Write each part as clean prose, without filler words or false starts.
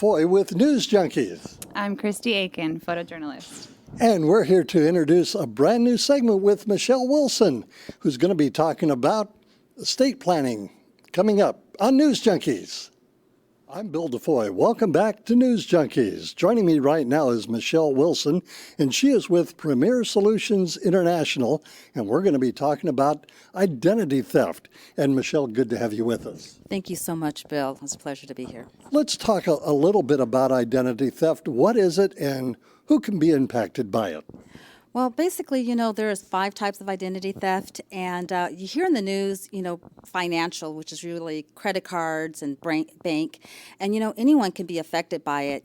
DeFoi with News Junkies. I'm Christy Aiken, photojournalist. And we're here to introduce a brand new segment with Michele Wilson, who's going to be talking about estate planning coming up on News Junkies. I'm Bill DeFoi. Welcome back to News Junkies. Joining me right now is Michele Wilson, and she is with Premier Solutions International, and we're going to be talking about identity theft. And Michele, good to have you with us. Thank you so much, Bill. It's a pleasure to be here. Let's talk a little bit about identity theft. What is it, and who can be impacted by it? Well, basically, there's 5 types of identity theft, and you hear in the news, financial, which is really credit cards and bank, and, anyone can be affected by it.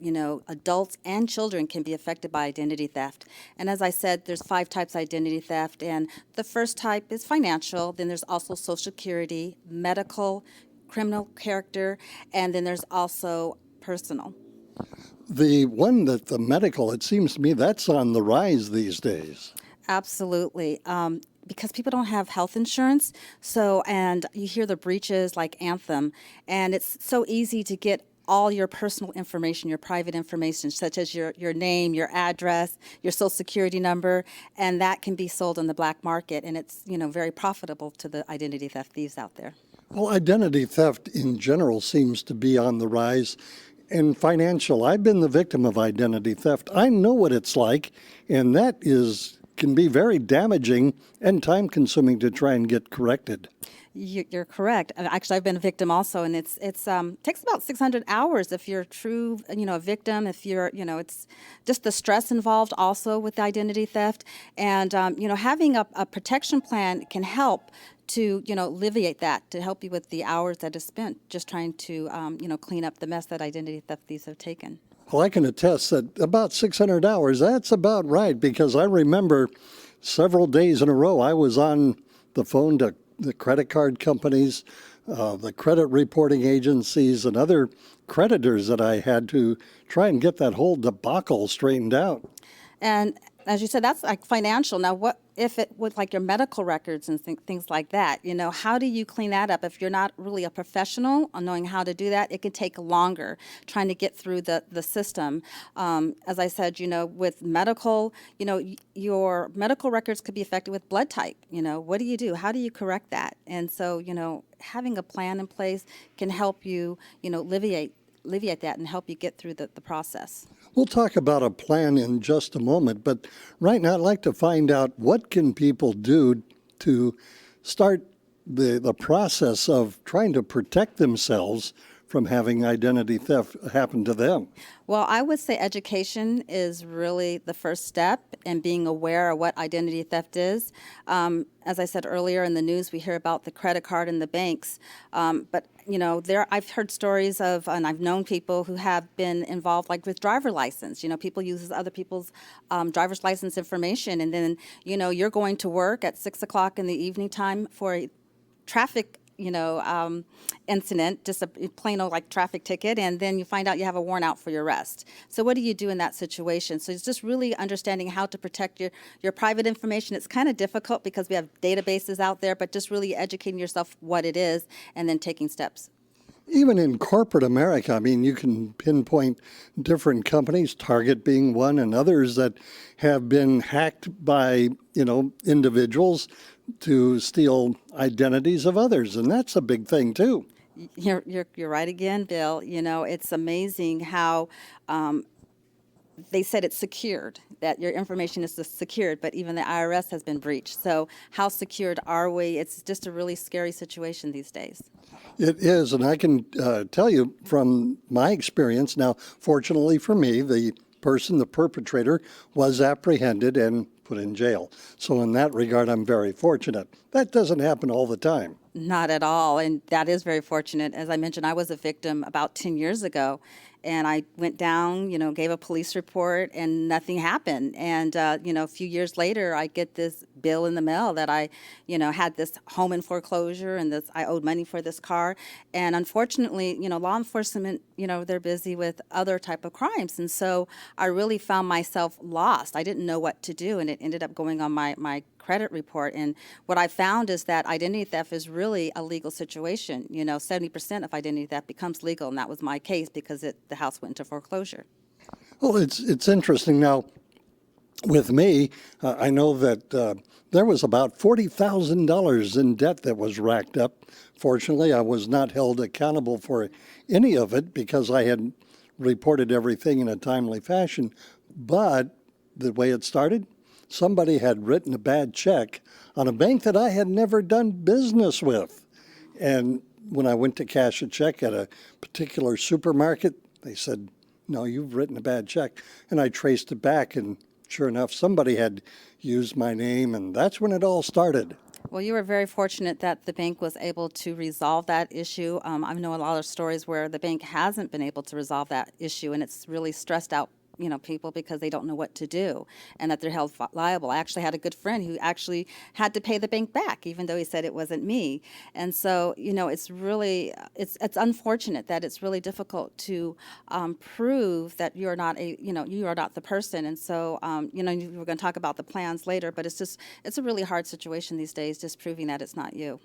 Adults and children can be affected by identity theft. And as I said, there's 5 types of identity theft, and the first type is financial, then there's also Social Security, medical, criminal character, and then there's also personal. The one that the medical, it seems to me that's on the rise these days. Absolutely. Because people don't have health insurance, and you hear the breaches like Anthem, and it's so easy to get all your personal information, your private information, such as your name, your address, your Social Security number, and that can be sold on the black market, and it's very profitable to the identity theft thieves out there. Well, identity theft in general seems to be on the rise. And financial, I've been the victim of identity theft. I know what it's like, and that can be very damaging and time-consuming to try and get corrected. You're correct. Actually, I've been a victim also, and it takes about 600 hours if you're true, a victim. If you're, it's just the stress involved also with identity theft, and having a protection plan can help to alleviate that, to help you with the hours that is spent just trying to clean up the mess that identity theft thieves have taken. Well, I can attest that about 600 hours, that's about right, because I remember several days in a row I was on the phone to the credit card companies, the credit reporting agencies, and other creditors that I had to try and get that whole debacle straightened out. And as you said, that's like financial. Now, what if it with like your medical records and things like that? How do you clean that up? If you're not really a professional on knowing how to do that, it can take longer trying to get through the system. As I said, with medical, your medical records could be affected with blood type. What do you do? How do you correct that? And so, having a plan in place can help you, alleviate that and help you get through the process. We'll talk about a plan in just a moment, but right now I'd like to find out what can people do to start the process of trying to protect themselves from having identity theft happen to them. Well, I would say education is really the first step in being aware of what identity theft is. As I said earlier in the news, we hear about the credit card and the banks, but I've heard stories of, and I've known people who have been involved, like with driver license. People use other people's driver's license information, and then you're going to work at 6 o'clock in the evening time for a traffic incident, just a plain old like traffic ticket, and then you find out you have a warrant out for your arrest. So what do you do in that situation? So it's just really understanding how to protect your private information. It's kind of difficult because we have databases out there, but just really educating yourself what it is and then taking steps. Even in corporate America, I mean, you can pinpoint different companies, Target being one, and others that have been hacked by, individuals to steal identities of others, and that's a big thing too. You're right again, Bill. It's amazing how they said it's secured, that your information is secured, but even the IRS has been breached. So how secured are we? It's just a really scary situation these days. It is, and I can tell you from my experience, now, fortunately for me, the perpetrator, was apprehended and put in jail. So in that regard, I'm very fortunate. That doesn't happen all the time. Not at all, and that is very fortunate. As I mentioned, I was a victim about 10 years ago, and I went down, gave a police report, and nothing happened. And, a few years later, I get this bill in the mail that I, had this home in foreclosure and I owed money for this car. And unfortunately, law enforcement, they're busy with other type of crimes. And so I really found myself lost. I didn't know what to do. And it ended up going on my credit report. And what I found is that identity theft is really a legal situation. 70% of identity theft becomes legal, and that was my case because the house went into foreclosure. Well, it's interesting. Now, with me, I know that there was about $40,000 in debt that was racked up. Fortunately, I was not held accountable for any of it because I had reported everything in a timely fashion. But the way it started, somebody had written a bad check on a bank that I had never done business with. And when I went to cash a check at a particular supermarket, they said, "No, you've written a bad check." And I traced it back, and sure enough, somebody had used my name, and that's when it all started. Well, you were very fortunate that the bank was able to resolve that issue. I know a lot of stories where the bank hasn't been able to resolve that issue, and it's really stressed out people because they don't know what to do and that they're held liable. I actually had a good friend who actually had to pay the bank back, even though he said it wasn't me. And so, it's really, it's unfortunate that it's really difficult to prove that you're not you are not the person. And so, we're going to talk about the plans later, but it's a really hard situation these days, just proving that it's not you.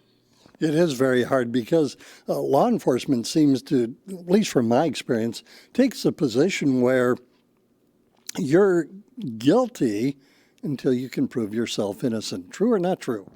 It is very hard because law enforcement seems to, at least from my experience, takes a position where you're guilty until you can prove yourself innocent. True or not true?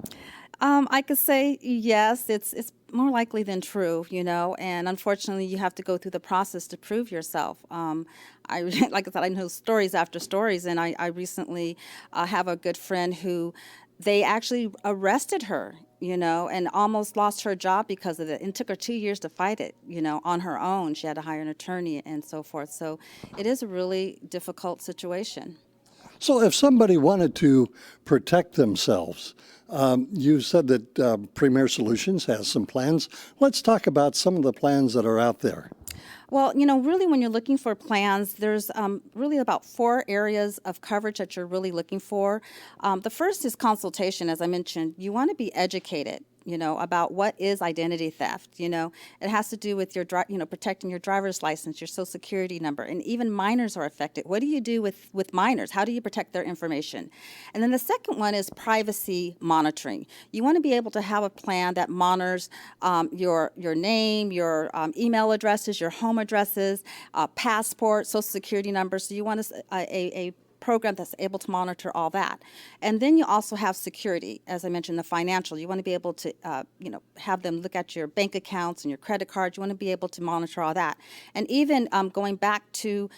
I could say yes, it's more likely than true, and unfortunately you have to go through the process to prove yourself. Like I said, I know stories after stories, and I recently have a good friend who they actually arrested her, and almost lost her job because of it. And it took her 2 years to fight it, on her own. She had to hire an attorney and so forth. So it is a really difficult situation. So if somebody wanted to protect themselves, you said that Premier Solutions has some plans. Let's talk about some of the plans that are out there. Well, really when you're looking for plans, there's really about 4 areas of coverage that you're really looking for. The first is consultation, as I mentioned. You want to be educated, about what is identity theft. It has to do with your, protecting your driver's license, your social security number, and even minors are affected. What do you do with minors? How do you protect their information? And then the second one is privacy monitoring. You want to be able to have a plan that monitors your name, your email addresses, your home addresses, passport, social security number. So you want a program that's able to monitor all that. And then you also have security, as I mentioned, the financial. You want to be able to, have them look at your bank accounts and your credit cards. You want to be able to monitor all that. And even going back to,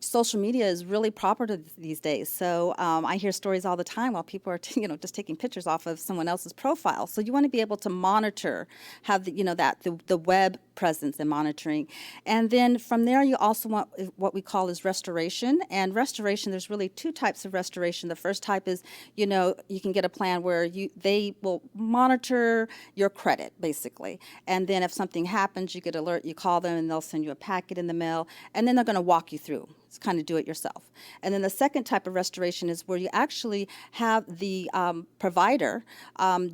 social media is really proper these days. So I hear stories all the time while people are, just taking pictures off of someone else's profile. So you want to be able to monitor, have the web presence and monitoring. And then from there, you also want what we call is restoration. And restoration, there's really 2 types of restoration. The first type is, you can get a plan where they will monitor your credit, basically. And then if something happens, you get alert, you call them, and they'll send you a packet in the mail, and then they're going to walk you through. It's kind of do it yourself. And then the second type of restoration is where you actually have the provider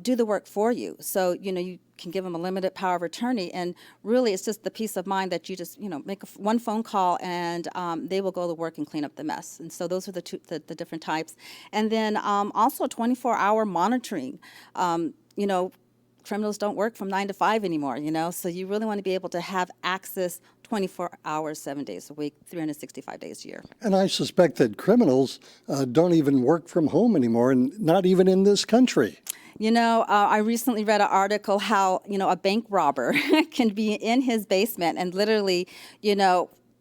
do the work for you. So, you can give them a limited power of attorney, and really it's just the peace of mind that you just, make one phone call and they will go to work and clean up the mess. And so those are the different types. And then also 24-hour monitoring. Criminals don't work from 9 to 5 anymore, so you really want to be able to have access 24 hours, 7 days a week, 365 days a year. And I suspect that criminals don't even work from home anymore, and not even in this country. I recently read an article how, a bank robber can be in his basement and literally,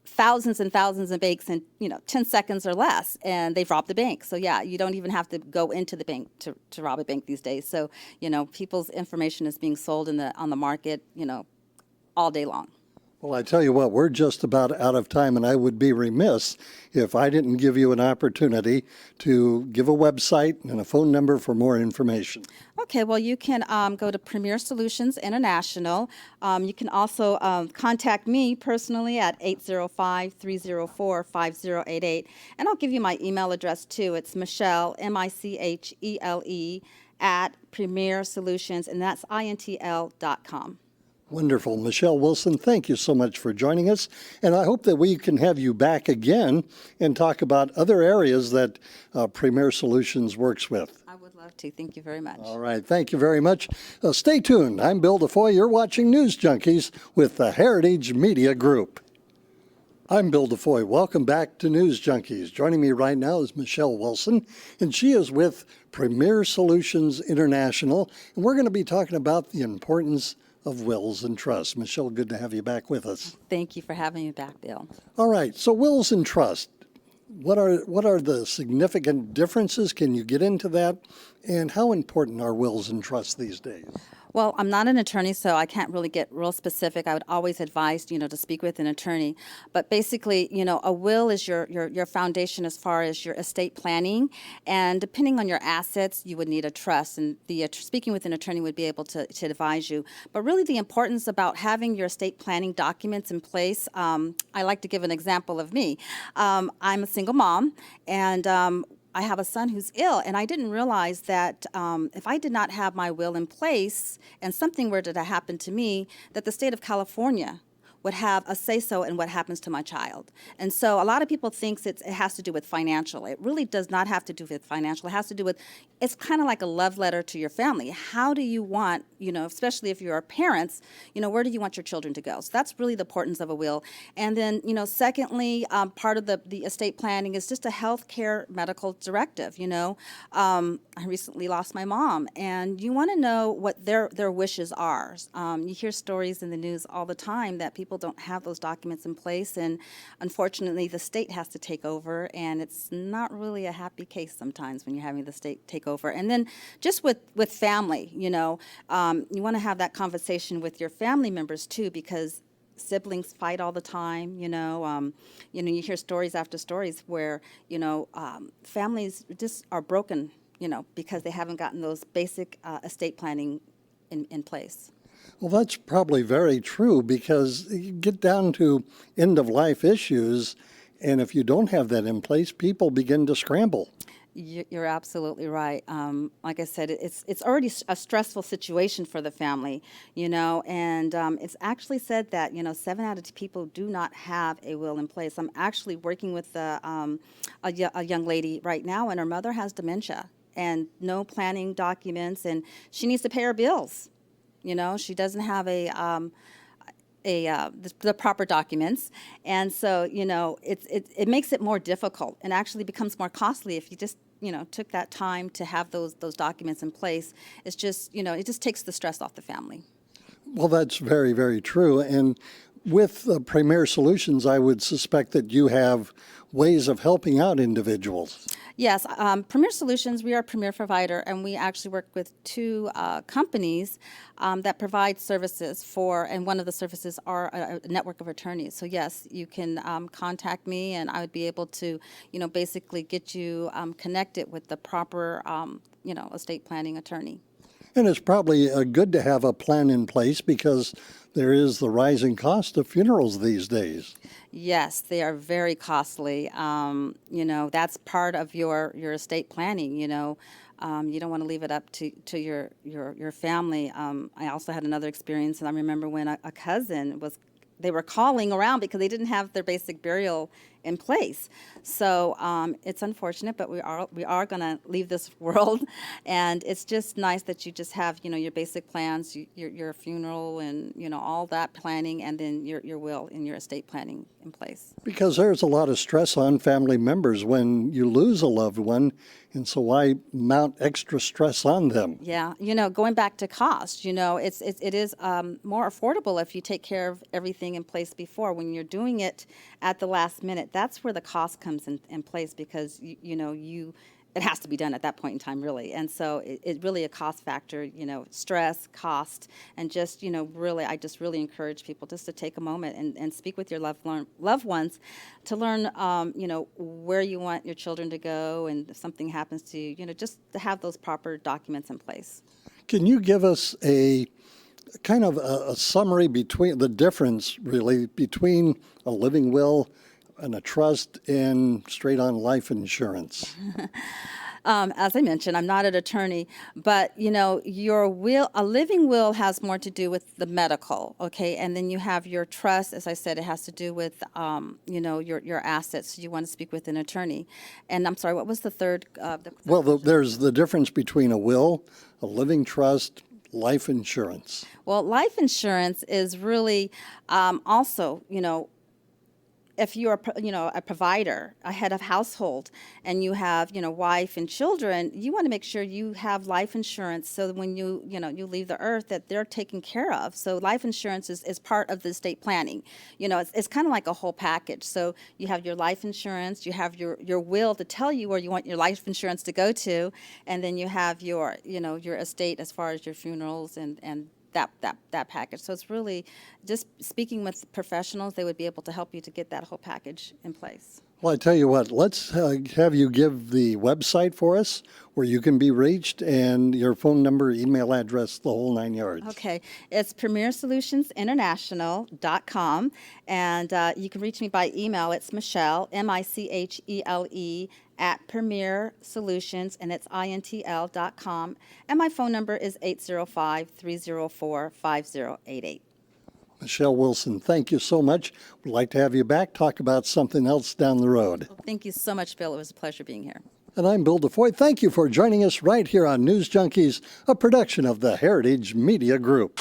thousands and thousands of banks in 10 seconds or less, and they've robbed the bank. So yeah, you don't even have to go into the bank to rob a bank these days. So people's information is being sold on the market all day long. Well, I tell you what, we're just about out of time, and I would be remiss if I didn't give you an opportunity to give a website and a phone number for more information. Okay, well, you can go to Premier Solutions International. You can also contact me personally at 805-304-5088. And I'll give you my email address, too. It's Michele, Michele, @ Premier Solutions, and that's intl.com. Wonderful. Michele Wilson, thank you so much for joining us. And I hope that we can have you back again and talk about other areas that Premier Solutions works with. I would love to. Thank you very much. All right. Thank you very much. Stay tuned. I'm Bill DeFoy. You're watching News Junkies with the Heritage Media Group. I'm Bill DeFoy. Welcome back to News Junkies. Joining me right now is Michele Wilson, and she is with Premier Solutions International. And we're going to be talking about the importance of wills and trusts. Michele, good to have you back with us. Thank you for having me back, Bill. All right. So wills and trust. What are the significant differences? Can you get into that? And how important are wills and trusts these days? Well, I'm not an attorney, so I can't really get real specific. I would always advise, to speak with an attorney. But basically, a will is your foundation as far as your estate planning. And depending on your assets, you would need a trust. And speaking with an attorney would be able to advise you. But really the importance about having your estate planning documents in place, I like to give an example of me. I'm a single mom, and I have a son who's ill, and I didn't realize that if I did not have my will in place and something were to happen to me, that the state of California would have a say-so in what happens to my child. And so a lot of people think it has to do with financial. It really does not have to do with financial. It has to do with, it's kind of like a love letter to your family. How do you want, especially if you're parents, where do you want your children to go? So that's really the importance of a will. And then, secondly, part of the estate planning is just a health care medical directive. I recently lost my mom, and you want to know what their wishes are. You hear stories in the news all the time that people don't have those documents in place, and unfortunately the state has to take over, and it's not really a happy case sometimes when you're having the state take over. And then just with family, you want to have that conversation with your family members too, because siblings fight all the time. You hear stories after stories where families just are broken, because they haven't gotten those basic estate planning in place. Well, that's probably very true, because you get down to end-of-life issues, and if you don't have that in place, people begin to scramble. You're absolutely right. Like I said, it's already a stressful situation for the family, and it's actually said that, 7 out of 10 people do not have a will in place. I'm actually working with a young lady right now, and her mother has dementia and no planning documents, and she needs to pay her bills. She doesn't have the proper documents, and so it makes it more difficult, and actually becomes more costly if you just took that time to have those documents in place. It's just it just takes the stress off the family. Well, that's very, very true. And with Premier Solutions, I would suspect that you have ways of helping out individuals. Yes, Premier Solutions, we are a premier provider, and we actually work with 2 companies that provide services and one of the services are a network of attorneys. So yes, you can contact me, and I would be able to, basically get you connected with the proper, estate planning attorney. And it's probably good to have a plan in place, because there is the rising cost of funerals these days. Yes, they are very costly. That's part of your estate planning. You don't want to leave it up to your family. I also had another experience, and I remember when a cousin they were calling around because they didn't have their basic burial in place. So it's unfortunate, but we are going to leave this world, and it's just nice that you just have your basic plans, your funeral, and all that planning, and then your will and your estate planning in place. Because there's a lot of stress on family members when you lose a loved one, and so why mount extra stress on them? Yeah, going back to cost, it is more affordable if you take care of everything in place before. When you're doing it at the last minute, that's where the cost comes in place, because it has to be done at that point in time, really. And so it's really a cost factor, stress, cost, and just, really, I just really encourage people just to take a moment and speak with your loved ones to learn, where you want your children to go, and if something happens to you, just to have those proper documents in place. Can you give us a kind of a summary between the difference, really, between a living will and a trust and straight-on life insurance? As I mentioned, I'm not an attorney, but your will, a living will has more to do with the medical, okay? And then you have your trust, as I said, it has to do with, your assets. You want to speak with an attorney. And I'm sorry, what was the third? Well, there's the difference between a will, a living trust, life insurance. Well, life insurance is really also, if you're, a provider, a head of household, and you have, wife and children, you want to make sure you have life insurance so that when you leave the earth, that they're taken care of. So life insurance is part of the estate planning. It's kind of like a whole package. So you have your life insurance, you have your will to tell you where you want your life insurance to go to, and then you have your, your estate as far as your funerals and that package. So it's really just speaking with professionals. They would be able to help you to get that whole package in place. Well, I tell you what, let's have you give the website for us where you can be reached and your phone number, email address, the whole 9 yards. Okay, it's premiersolutionsinternational.com, and you can reach me by email. It's Michele, Michele, at Premier Solutions, and it's intl.com. And my phone number is 805-304-5088. Michele Wilson, thank you so much. We'd like to have you back, talk about something else down the road. Thank you so much, Bill. It was a pleasure being here. And I'm Bill DeFoi. Thank you for joining us right here on News Junkies, a production of the Heritage Media Group.